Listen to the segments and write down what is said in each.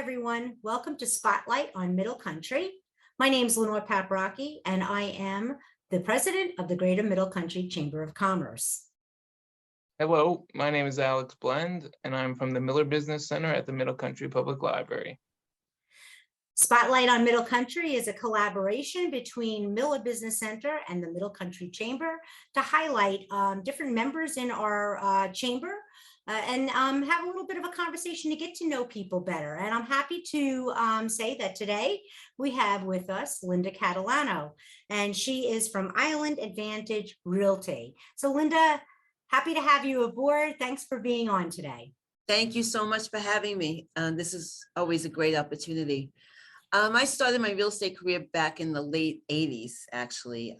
everyone. Welcome to Spotlight on Middle Country. My name is Lenore Paprocki, and I am the president of the Greater Middle Country Chamber of Commerce. Hello, my name is Alex Blend, and I'm from the Miller Business Center at the Middle Country Public Library. Spotlight on Middle Country is a collaboration between Miller Business Center and the Middle Country Chamber to highlight different members in our chamber and have a little bit of a conversation to get to know people better. And I'm happy to say that today we have with us Linda Catalano, and she is from Island Advantage Realty. So Linda, happy to have you aboard. Thanks for being on today. Thank you so much for having me. This is always a great opportunity. I started my real estate career back in the late 80s, actually.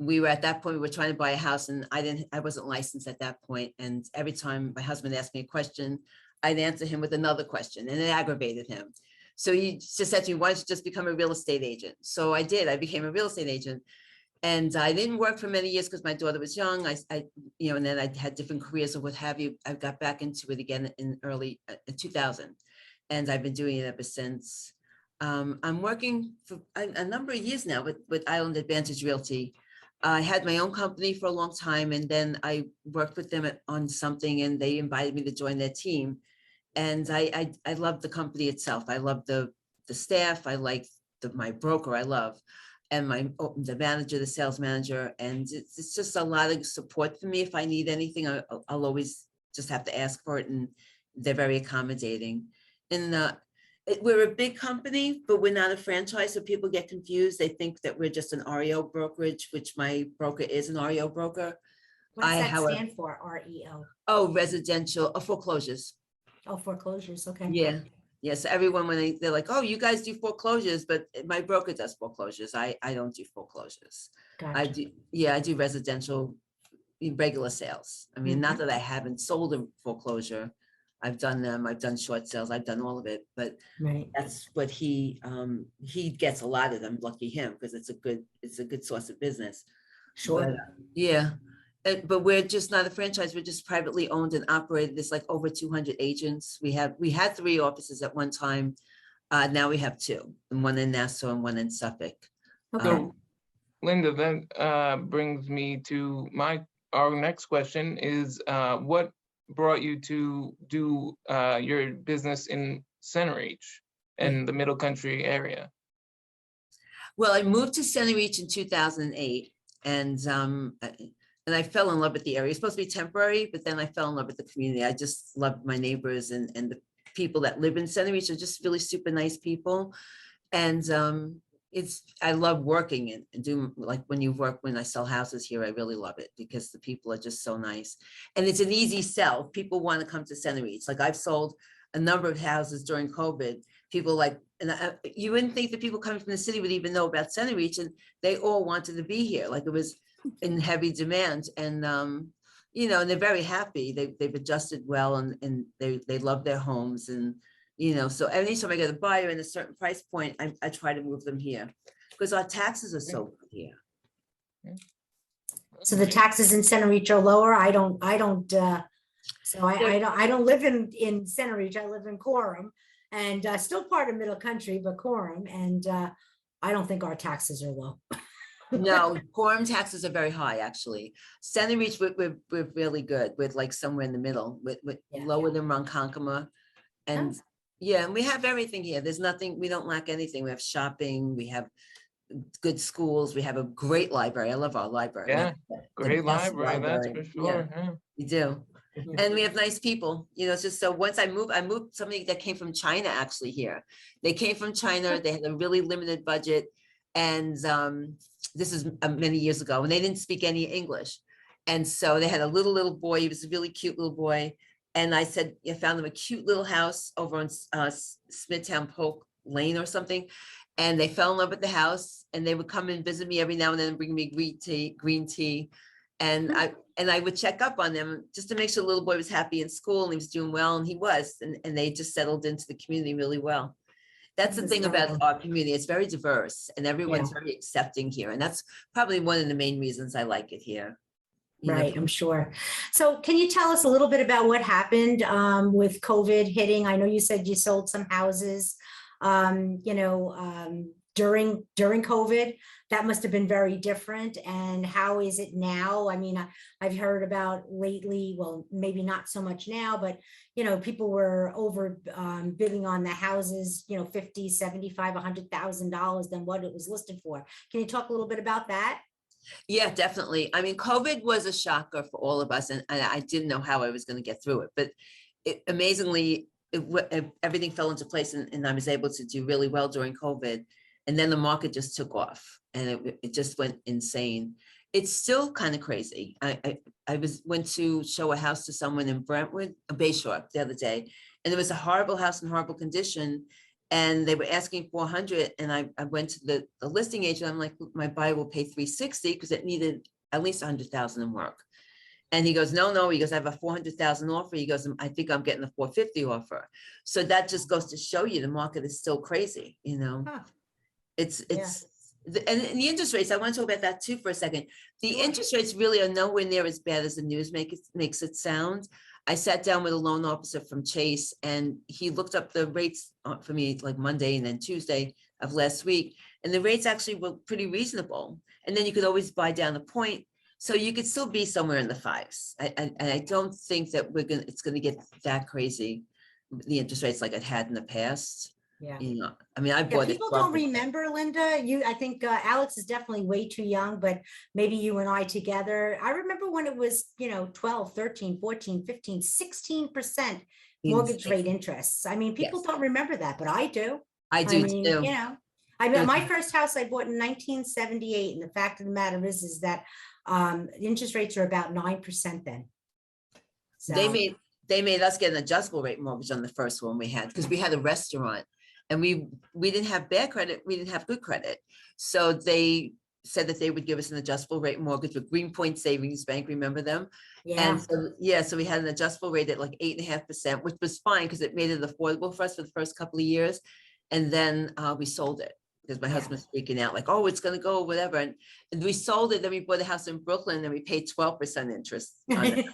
We were at that point, we were trying to buy a house, and I wasn't licensed at that point. And every time my husband asked me a question, I'd answer him with another question, and it aggravated him. So he just said to me, why don't you just become a real estate agent? So I did. I became a real estate agent. And I didn't work for many years because my daughter was young. And then I had different careers or what have you. I got back into it again in early 2000, and I've been doing it ever since. I'm working for a number of years now with Island Advantage Realty. I had my own company for a long time, and then I worked with them on something, and they invited me to join their team. And I love the company itself. I love the staff. I like my broker. I love. And the manager, the sales manager, and it's just a lot of support for me. If I need anything, I'll always just have to ask for it, and they're very accommodating. And we're a big company, but we're not a franchise, so people get confused. They think that we're just an REO brokerage, which my broker is an REO broker. What does that stand for, REO? Oh, residential foreclosures. Oh, foreclosures, okay. Yeah. Yes, everyone, when they're like, oh, you guys do foreclosures, but my broker does foreclosures. I don't do foreclosures. Gotcha. I do residential, regular sales. I mean, not that I haven't sold a foreclosure. I've done them. I've done short sales. I've done all of it, but that's what he gets a lot of them. Lucky him, because it's a good source of business. Sure. But, yeah. But we're just not a franchise. We're just privately owned and operated. There's like over 200 agents. We had 3 offices at one time. Now we have 2, and one in Nassau and one in Suffolk. Okay. Linda, that brings me to our next question is what brought you to do your business in Center Reach and the Middle Country area? Well, I moved to Center Reach in 2008, and I fell in love with the area. It's supposed to be temporary, but then I fell in love with the community. I just loved my neighbors, and the people that live in Center Reach are just really super nice people. And I love working and doing, like when I sell houses here, I really love it because the people are just so nice. And it's an easy sell. People want to come to Center Reach. Like I've sold a number of houses during COVID. People you wouldn't think that people coming from the city would even know about Center Reach, and they all wanted to be here. Like it was in heavy demand, and and they're very happy. They've adjusted well, and they love their homes, and so anytime I get a buyer in a certain price point, I try to move them here because our taxes are so good here. So the taxes in Center Reach are lower. I don't live in Center Reach. I live in Coram, and still part of Middle Country, but Coram, and I don't think our taxes are low. No, Coram taxes are very high, actually. Center Reach, we're really good. We're like somewhere in the middle, with lower than Ronkonkoma. And and we have everything here. There's nothing, we don't lack anything. We have shopping, we have good schools, we have a great library. I love our library. Yeah, great library, that's for sure. Yeah, we do. And we have nice people, it's just, so once I moved somebody that came from China actually here. They came from China, they had a really limited budget. And this is many years ago, and they didn't speak any English. And so they had a little boy. He was a really cute little boy. And I said, I found them a cute little house over on Smithtown Polk Lane or something. And they fell in love with the house, and they would come and visit me every now and then and bring me green tea. And I would check up on them just to make sure the little boy was happy in school and he was doing well, and he was, and they just settled into the community really well. That's the thing about our community. It's very diverse, and everyone's very accepting here. And that's probably one of the main reasons I like it here. you know. Right, I'm sure. So can you tell us a little bit about what happened with COVID hitting? I know you said you sold some houses, during COVID. That must have been very different. And how is it now? I mean, I've heard about lately, well, maybe not so much now, but, people were over bidding on the houses, 50, 75, $100,000 than what it was listed for. Can you talk a little bit about that? Yeah, definitely. I mean, COVID was a shocker for all of us, and I didn't know how I was going to get through it. But amazingly, everything fell into place, and I was able to do really well during COVID. And then the market just took off, and it just went insane. It's still kind of crazy. I went to show a house to someone in Brentwood, Bayshore, the other day, and it was a horrible house in horrible condition. And they were asking 400, and I went to the listing agent. I'm like, my buyer will pay 360 because it needed at least 100,000 in work. And he goes, no. He goes, I have a 400,000 offer. He goes, I think I'm getting a 450 offer. So that just goes to show you the market is still crazy. Huh. It's Yeah. and the interest rates. I want to talk about that too for a second. The interest rates really are nowhere near as bad as the news makes it sound. I sat down with a loan officer from Chase, and he looked up the rates for me like Monday and then Tuesday of last week. And the rates actually were pretty reasonable. And then you could always buy down the point. So you could still be somewhere in the fives. I don't think that it's going to get that crazy, the interest rates like it had in the past. Yeah. I mean, I Yeah, bought it. people don't remember, Linda. I think Alex is definitely way too young, but maybe you and I together. I remember when it was, 12, 13, 14, 15, 16% mortgage rate interests. I mean, people Yes. don't remember that, but I do. I do too. My first house I bought in 1978. And the fact of the matter is that interest rates are about 9% then. So They made us get an adjustable rate mortgage on the first one we had, because we had a restaurant. And we didn't have bad credit, we didn't have good credit. So they said that they would give us an adjustable rate mortgage with Greenpoint Savings Bank, remember them? yeah. And so we had an adjustable rate at like 8.5%, which was fine because it made it affordable for us for the first couple of years. And then we sold it because my husband was freaking out, like, oh, it's going to go, whatever. And we sold it. Then we bought a house in Brooklyn and we paid 12% interest on it.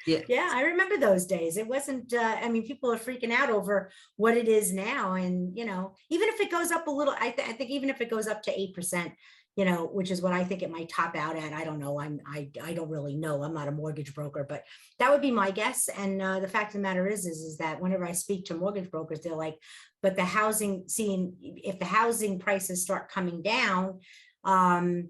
Yeah, I remember those days. It wasn't, people are freaking out over what it is now. And, even if it goes up a little, I think even if it goes up to 8%, which is what I think it might top out at. I don't know. I don't really know. I'm not a mortgage broker, but that would be my guess. And the fact of the matter is that whenever I speak to mortgage brokers, they're like, but if the housing prices start coming down,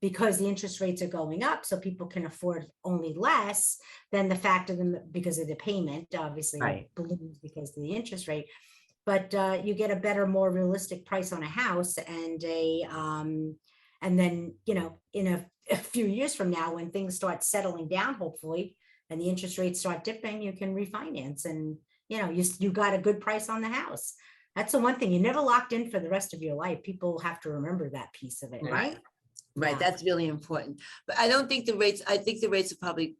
because the interest rates are going up, so people can afford only less than the fact of them because of the payment, obviously Right. balloons because of the interest rate. But you get a better, more realistic price on a house, and then in a few years from now, when things start settling down, hopefully, and the interest rates start dipping, you can refinance, and you got a good price on the house. That's the one thing, you're never locked in for the rest of your life. People have to remember that piece of it, right? Right. Yeah. That's really important. But I don't think I think the rates probably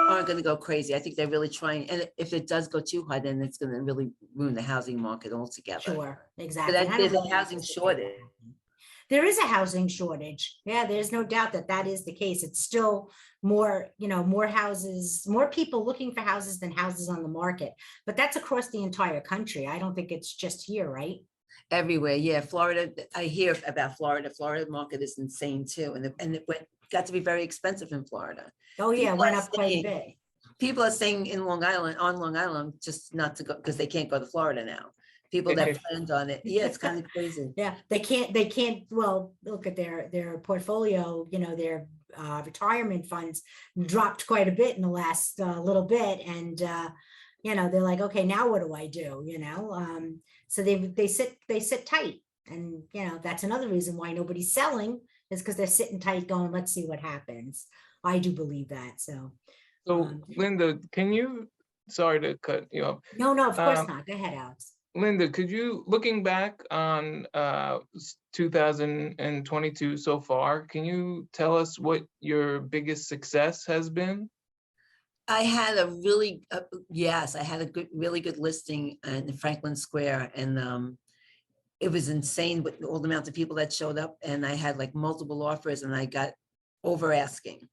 aren't going to go crazy. I think they're really trying. And if it does go too high, then it's going to really ruin the housing market altogether. Sure, exactly. But I don't there's a really housing anticipate shortage. that. There is a housing shortage. Yeah, there's no doubt that is the case. It's still more houses, more people looking for houses than houses on the market. But that's across the entire country. I don't think it's just here, right? Everywhere. Yeah. Florida. I hear about Florida. Florida market is insane too. And it got to be very expensive in Florida. Oh yeah, People went are up quite a saying- bit. People are saying on Long Island, just not to go because they can't go to Florida now. People that planned on it. Yeah, it's kind of crazy. Yeah, they can't, well, look at their portfolio, their retirement funds dropped quite a bit in the last little bit. And, they're like, okay, now what do I do? So they sit tight. And, that's another reason why nobody's selling is because they're sitting tight going, let's see what happens. I do believe that. So Linda, sorry to cut you off. No, of course not. Go ahead, Alex. Linda, could you, looking back on 2022 so far, can you tell us what your biggest success has been? I had a really, really good listing in Franklin Square, and it was insane with all the amount of people that showed up, and I had like multiple offers, and I got over asking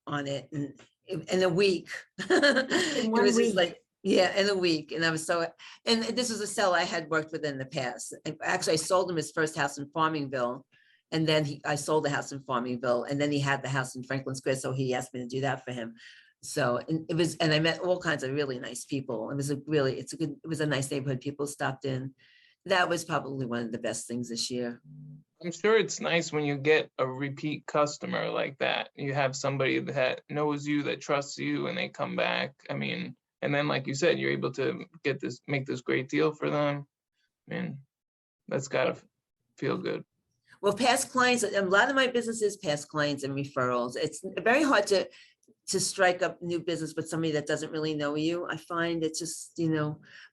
on it in a week. It 1 was just week. like, yeah, in a week. And I was so, and this was a seller I had worked with in the past. And actually, I sold him his first house in Farmingville. And then I sold the house in Farmingville, and then he had the house in Franklin Square. So he asked me to do that for him. So, and it was, and I met all kinds of really nice people. It was it was a nice neighborhood. People stopped in. That was probably one of the best things this year. I'm sure it's nice when you get a repeat customer like that. You have somebody that knows you, that trusts you, and they come back. I mean, and then like you said, you're able to make this great deal for them. I mean, that's gotta feel good. Well, past clients, a lot of my business is past clients and referrals. It's very hard to strike up new business with somebody that doesn't really know you. I find it's just,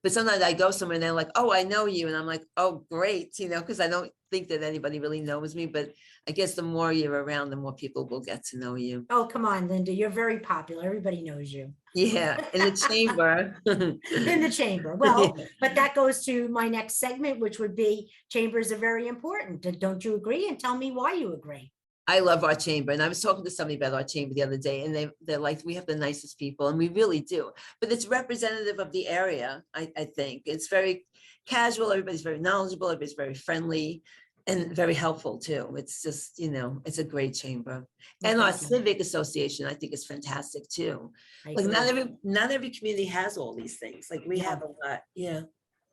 but sometimes I go somewhere and they're like, oh, I know you. And I'm like, oh, great, because I don't think that anybody really knows me. But I guess the more you're around, the more people will get to know you. Oh, come on, Linda, you're very popular. Everybody knows you. Yeah, in the chamber. In the chamber. Well, but that goes to my next segment, which would be chambers are very important. Don't you agree? And tell me why you agree. I love our chamber. And I was talking to somebody about our chamber the other day, and they're like, we have the nicest people, and we really do. But it's representative of the area, I think. It's very casual. Everybody's very knowledgeable. Everybody's very friendly and very helpful too. It's just, it's a great chamber. Well, and our thank you. civic association, I think, is fantastic too. I Like agree. not every community has all these things. Like we Yeah. have a lot. Yeah.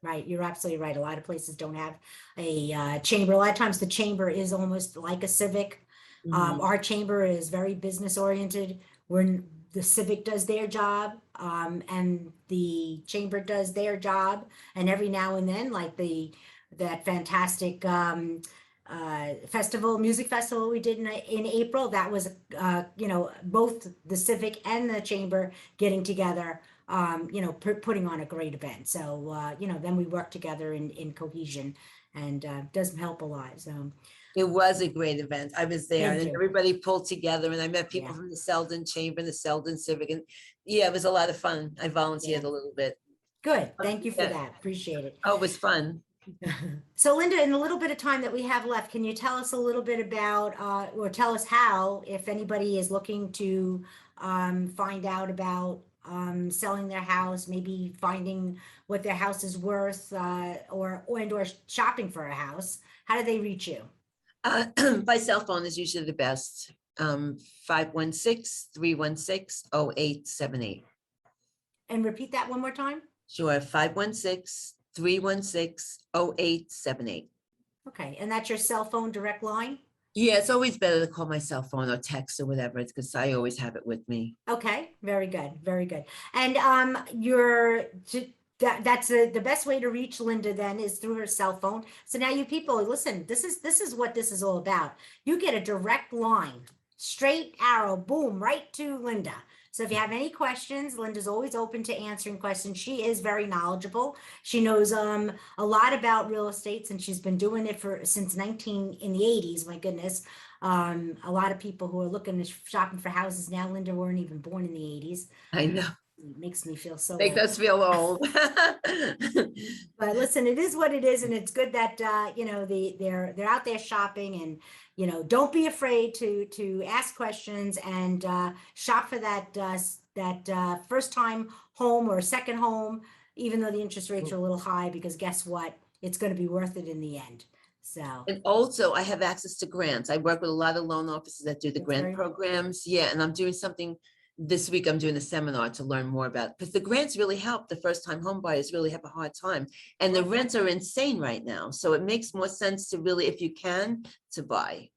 Right, you're absolutely right. A lot of places don't have a chamber. A lot of times the chamber is almost like a civic. Mhm. Our chamber is very business oriented. When the civic does their job, and the chamber does their job, and every now and then, like that fantastic music festival we did in April, that was both the civic and the chamber getting together, putting on a great event. So then we work together in cohesion, and does help a lot. So It was a great event. I was there, Thank and you. everybody pulled together, and I met people Yeah. from the Selden Chamber and the Selden Civic, and yeah, it was a lot of fun. I volunteered Yeah. a little bit. Good. Thank you for Yeah. that. Appreciate it. Oh, it was fun. So Linda, in the little bit of time that we have left, can you tell us a little bit about, or tell us how, if anybody is looking to find out about selling their house, maybe finding what their house is worth, or shopping for a house, how do they reach you? By cell phone is usually the best. 516-316-0878. And repeat that one more time. Sure, 516-316-0878. Okay, and that's your cell phone direct line? Yeah, it's always better to call my cell phone or text or whatever, it's because I always have it with me. Okay, very good, very good. And that's the best way to reach Linda then is through her cell phone. So now you people, listen, this is what this is all about. You get a direct line, straight arrow, boom, right to Linda. So if you have any questions, Linda's always open to answering questions. She is very knowledgeable. She knows a lot about real estate, and she's been doing it since in the 80s. My goodness. A lot of people who are looking at shopping for houses now, Linda, weren't even born in the 80s. I know. It makes me feel so Make old. us feel old. But listen, it is what it is, and it's good that they're out there shopping, and don't be afraid to ask questions and shop for that first time home or second home, even though the interest rates are a little high, because guess what? It's going to be worth it in the end. So, And also I have access to grants. I work with a lot of loan officers that do the That's very grant good. programs. Yeah, and I'm doing something this week. I'm doing a seminar to learn more about, because the grants really help. The first time home buyers really have a hard time, and the rents are insane right now. So it makes more sense to really, if you can, to buy.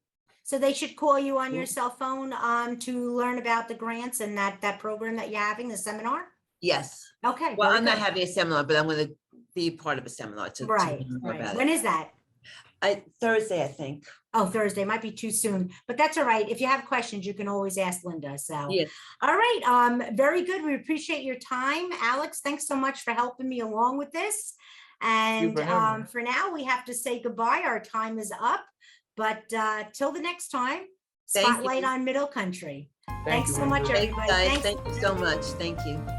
so they should call you on your cell phone to learn about the grants and that program that you're having, the seminar. Yes. Okay. Well, very I'm not good. having a seminar, but I'm going to be part of a seminar to Right. learn more Right. about When it. is that? Thursday, I think. Oh, Thursday might be too soon, but that's all right. If you have questions, you can always ask Linda. So, Yeah. all right. Very good. We appreciate your time, Alex. Thanks so much for helping me along with this. And for having me. for now, we have to say goodbye. Our time is up, but till the next time, Thank Spotlight you. on Middle Country. Thank Thanks you, so Linda. much, Thanks, everybody. guys. Thanks. Thank you so much. Thank you.